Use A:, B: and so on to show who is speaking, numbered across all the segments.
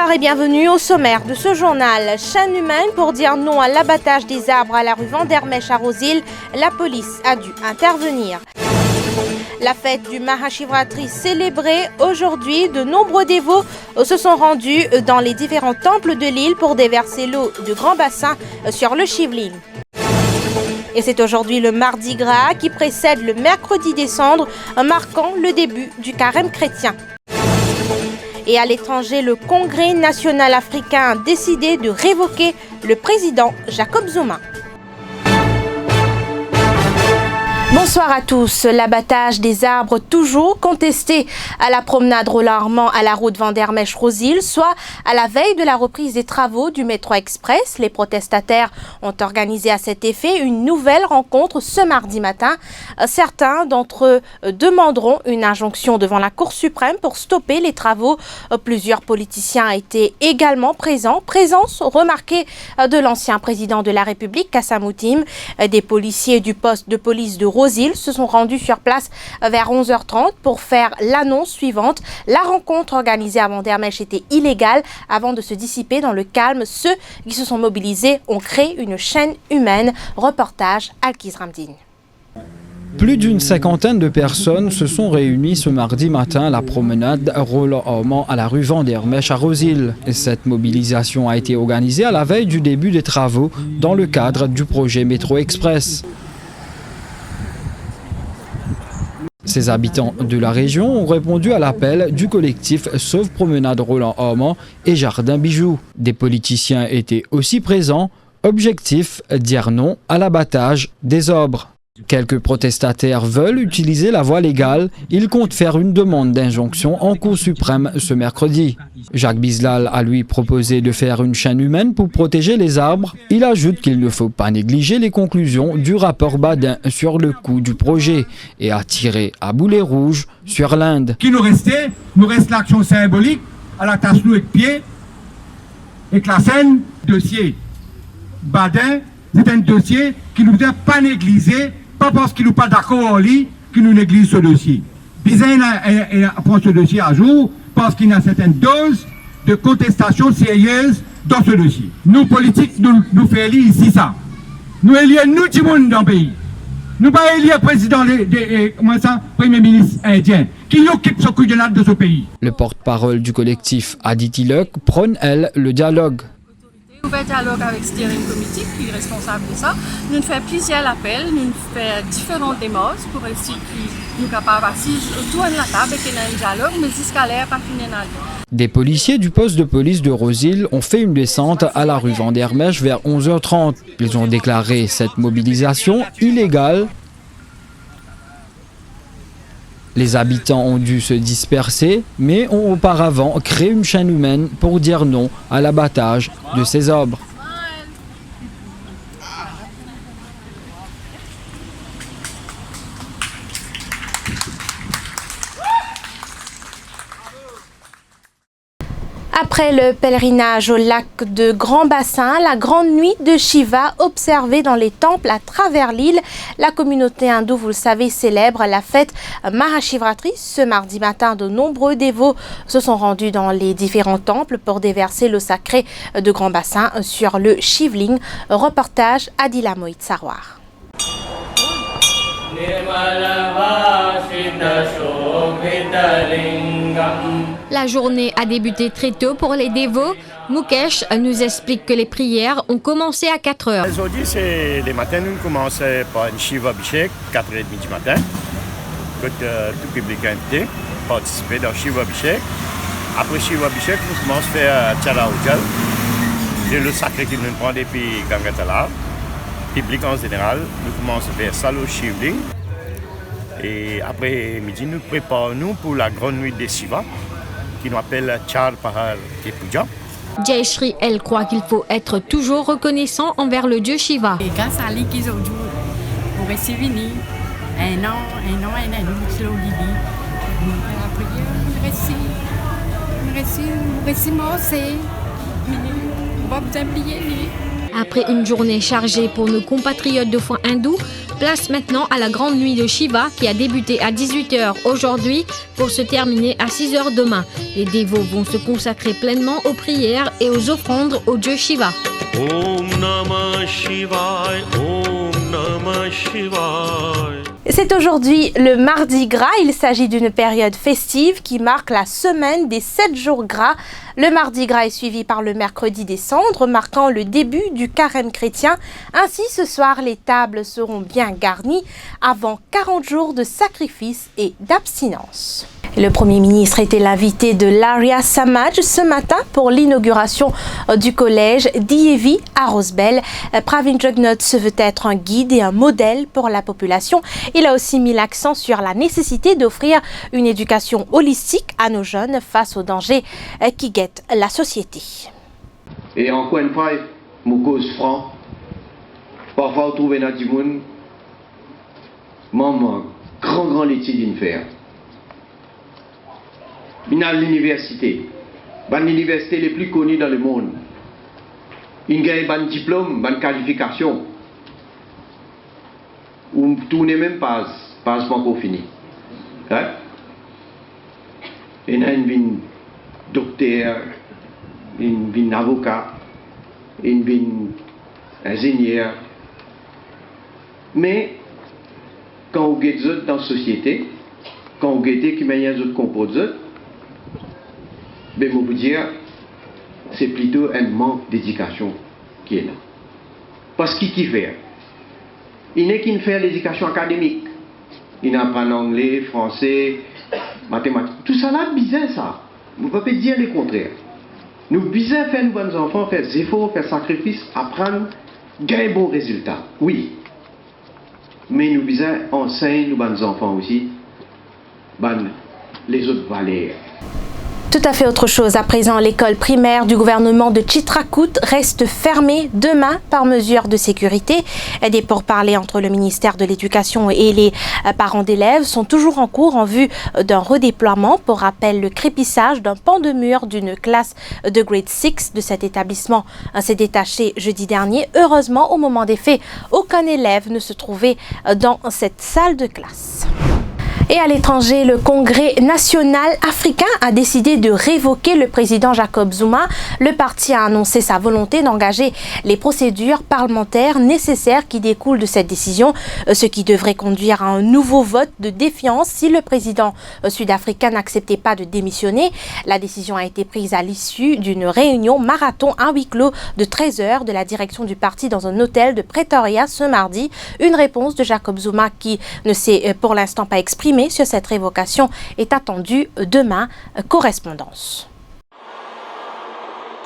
A: Bonsoir et bienvenue au sommaire de ce journal. Chaîne humaine pour dire non à l'abattage des arbres à la rue Vandermech à Rosil. La police a dû intervenir. La fête du Mahashivratri célébrée aujourd'hui, de nombreux dévots se sont rendus dans les différents temples de l'île pour déverser l'eau de grand bassin sur le Shivling. Et c'est aujourd'hui le Mardi Gras qui précède le mercredi des cendres, marquant le début du carême chrétien. Et à l'étranger, le Congrès national africain a décidé de révoquer le président Jacob Zuma. Bonsoir à tous. L'abattage des arbres toujours contesté à la promenade Roland-Armand à la route Vandermech-Rosil, soit à la veille de la reprise des travaux du métro express. Les protestataires ont organisé à cet effet une nouvelle rencontre ce mardi matin. Certains d'entre eux demanderont une injonction devant la Cour suprême pour stopper les travaux. Plusieurs politiciens étaient également présents. Présence remarquée de l'ancien président de la République, Kassa Moutim. Des policiers du poste de police de Rosil se sont rendus sur place vers 11h30 pour faire l'annonce suivante. La rencontre organisée à Vandermech était illégale. Avant de se dissiper dans le calme, ceux qui se sont mobilisés ont créé une chaîne humaine. Reportage Alkiz Ramdine.
B: Plus d'une cinquantaine de personnes se sont réunies ce mardi matin à la promenade Roland-Armand à la rue Vandermech à Rosil. Cette mobilisation a été organisée à la veille du début des travaux dans le cadre du projet Métro Express. Ces habitants de la région ont répondu à l'appel du collectif Sauve Promenade Roland-Armand et Jardin Bijoux. Des politiciens étaient aussi présents. Objectif, dire non à l'abattage des arbres. Quelques protestataires veulent utiliser la voie légale. Ils comptent faire une demande d'injonction en Cour suprême ce mercredi. Jacques Bislal a lui proposé de faire une chaîne humaine pour protéger les arbres. Il ajoute qu'il ne faut pas négliger les conclusions du rapport Badin sur le coût du projet et a tiré à boulet rouge sur l'Inde.
C: Qui nous restait, nous reste l'action symbolique à la tache nous et pied et que la scène, dossier Badin, c'est un dossier qui ne doit pas négliger. Pas parce qu'il n'est pas d'accord en lit qu'il nous néglige ce dossier. Bizarre prend ce dossier à jour parce qu'il y a une certaine dose de contestation sérieuse dans ce dossier. Nous, politiques, nous faisons élire ici ça. Nous élire nous tout le monde dans le pays. Nous pas élire président, premier ministre indien qui occupe ce couillonnade de ce pays.
B: Le porte-parole du collectif Aditi Luk prône, elle, le dialogue.
D: Nous faisons dialogue avec le steering committee qui est responsable de ça. Nous faisons plusieurs appels, nous faisons différentes démarches pour essayer que nous sommes capables d'assis autour de la table et qu'il y ait un dialogue, mais jusqu'à l'air pas fini.
B: Des policiers du poste de police de Rosil ont fait une descente à la rue Vandermech vers 11h30. Ils ont déclaré cette mobilisation illégale. Les habitants ont dû se disperser, mais ont auparavant créé une chaîne humaine pour dire non à l'abattage de ces arbres.
A: Après le pèlerinage au lac de Grand Bassin, la grande nuit de Shiva observée dans les temples à travers l'île, la communauté hindoue, vous le savez, célèbre la fête Mahashivratri. Ce mardi matin, de nombreux dévots se sont rendus dans les différents temples pour déverser l'eau sacrée de Grand Bassin sur le Shivling. Reportage Adila Moït Sarwar.
E: La journée a débuté très tôt pour les dévots. Mukesh nous explique que les prières ont commencé à 4 heures.
F: Aujourd'hui, c'est les matins, nous commençons par une Shiva Abhishek, 4h30 du matin. Que tout public a invité, participer dans Shiva Abhishek. Après Shiva Abhishek, nous commençons à faire Tchala Ujal. C'est le sacré qui nous prend depuis Gangatala. Public en général, nous commençons à faire Salo Shivling. Et après midi, nous préparons pour la grande nuit des Shiva, qui nous appelle Char Pahar et Puja.
E: Jayashri, elle croit qu'il faut être toujours reconnaissant envers le dieu Shiva.
G: Et grâce à lui qu'ils ont dû recevoir un an, nous l'ont dit. Merci, on va vous oublier.
E: Après une journée chargée pour nos compatriotes de foi hindous, place maintenant à la grande nuit de Shiva qui a débuté à 18h aujourd'hui pour se terminer à 6h demain. Les dévots vont se consacrer pleinement aux prières et aux offrandes au dieu Shiva.
H: Om Namah Shivaya, Om Namah Shivaya.
A: C'est aujourd'hui le Mardi Gras. Il s'agit d'une période festive qui marque la semaine des 7 jours gras. Le Mardi Gras est suivi par le Mercredi des Cendres, marquant le début du carême chrétien. Ainsi, ce soir, les tables seront bien garnies avant 40 jours de sacrifice et d'abstinence. Le Premier ministre était l'invité de l'Arya Samaj ce matin pour l'inauguration du collège d'Ievi à Rosebel. Pravin Jugnauth se veut être un guide et un modèle pour la population. Il a aussi mis l'accent sur la nécessité d'offrir une éducation holistique à nos jeunes face aux dangers qui guettent la société.
I: Et encore une fois, mon cause franc, parfois vous trouvez dans du monde, maman, grand l'étude d'une faire. Il y a l'université, l'université les plus connues dans le monde. Il y a un diplôme, une qualification. Ou tournez même pas encore fini. Hein? Il y a un docteur, un avocat, un ingénieur. Mais quand vous êtes dans la société, quand vous êtes qui manière de composer, ben, je vous dire, c'est plutôt un manque d'éducation qui est là. Parce qu'il fait. Il n'est qu'une faire l'éducation académique. Il apprend anglais, français, mathématiques. Tout ça là, bizarre ça. Vous ne pouvez pas dire le contraire. Nous bizarre faire nos bons enfants, faire des efforts, faire des sacrifices, apprendre, gagner bons résultats. Oui. Mais nous bizarre enseigne nos bons enfants aussi, les autres valeurs.
A: Tout à fait autre chose. À présent, l'école primaire du gouvernement de Chitrakoot reste fermée demain par mesure de sécurité. Des pourparlers entre le ministère de l'Éducation et les parents d'élèves sont toujours en cours en vue d'un redéploiement. Pour rappel, le crépissage d'un pan de mur d'une classe de grade 6 de cet établissement s'est détaché jeudi dernier. Heureusement, au moment des faits, aucun élève ne se trouvait dans cette salle de classe. Et à l'étranger, le Congrès national africain a décidé de révoquer le président Jacob Zuma. Le parti a annoncé sa volonté d'engager les procédures parlementaires nécessaires qui découlent de cette décision, ce qui devrait conduire à un nouveau vote de défiance si le président sud-africain n'acceptait pas de démissionner. La décision a été prise à l'issue d'une réunion marathon à huis clos de 13 heures de la direction du parti dans un hôtel de Pretoria ce mardi. Une réponse de Jacob Zuma qui ne s'est pour l'instant pas exprimée sur cette révocation est attendue demain. Correspondance.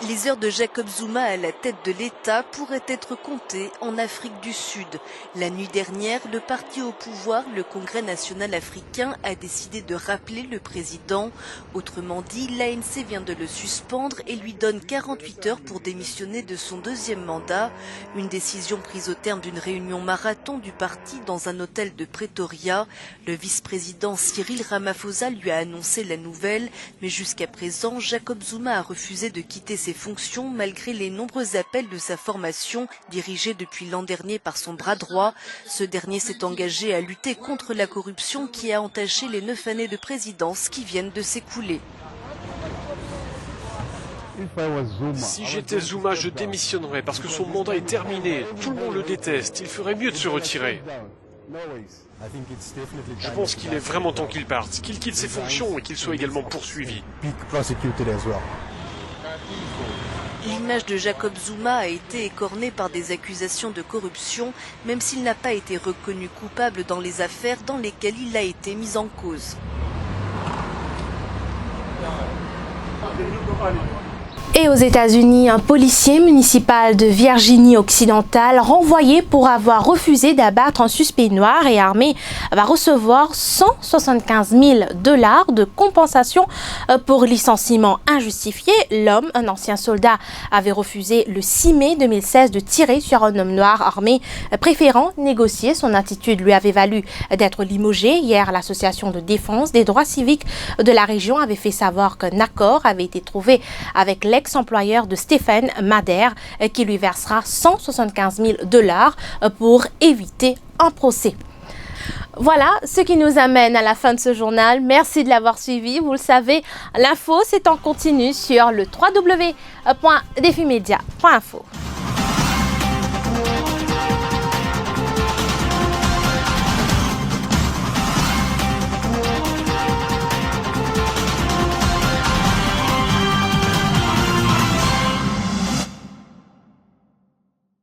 J: Les heures de Jacob Zuma à la tête de l'État pourraient être comptées en Afrique du Sud. La nuit dernière, le parti au pouvoir, le Congrès national africain, a décidé de rappeler le président. Autrement dit, l'ANC vient de le suspendre et lui donne 48 heures pour démissionner de son deuxième mandat. Une décision prise au terme d'une réunion marathon du parti dans un hôtel de Pretoria. Le vice-président Cyril Ramaphosa lui a annoncé la nouvelle, mais jusqu'à présent, Jacob Zuma a refusé de quitter ses fonctions malgré les nombreux appels de sa formation dirigée depuis l'an dernier par son bras droit. Ce dernier s'est engagé à lutter contre la corruption qui a entaché les 9 années de présidence qui viennent de s'écouler.
K: Si j'étais Zuma, je démissionnerais parce que son mandat est terminé. Tout le monde le déteste. Il ferait mieux de se retirer. Je pense qu'il est vraiment temps qu'il parte, qu'il quitte ses fonctions et qu'il soit également poursuivi.
J: L'image de Jacob Zuma a été écornée par des accusations de corruption, même s'il n'a pas été reconnu coupable dans les affaires dans lesquelles il a été mis en cause.
A: Et aux États-Unis, un policier municipal de Virginie-Occidentale, renvoyé pour avoir refusé d'abattre un suspect noir et armé, va recevoir 175 000 $ de compensation pour licenciement injustifié. L'homme, un ancien soldat, avait refusé le 6 mai 2016 de tirer sur un homme noir armé, préférant négocier. Son attitude lui avait valu d'être limogé. Hier, l'association de défense des droits civiques de la région avait fait savoir qu'un accord avait été trouvé avec l'ex l'ex-employeur de Stéphane Madère qui lui versera 175 000 $ pour éviter un procès. Voilà ce qui nous amène à la fin de ce journal. Merci de l'avoir suivi. Vous le savez, l'info c'est en continu sur le www.defimedia.info.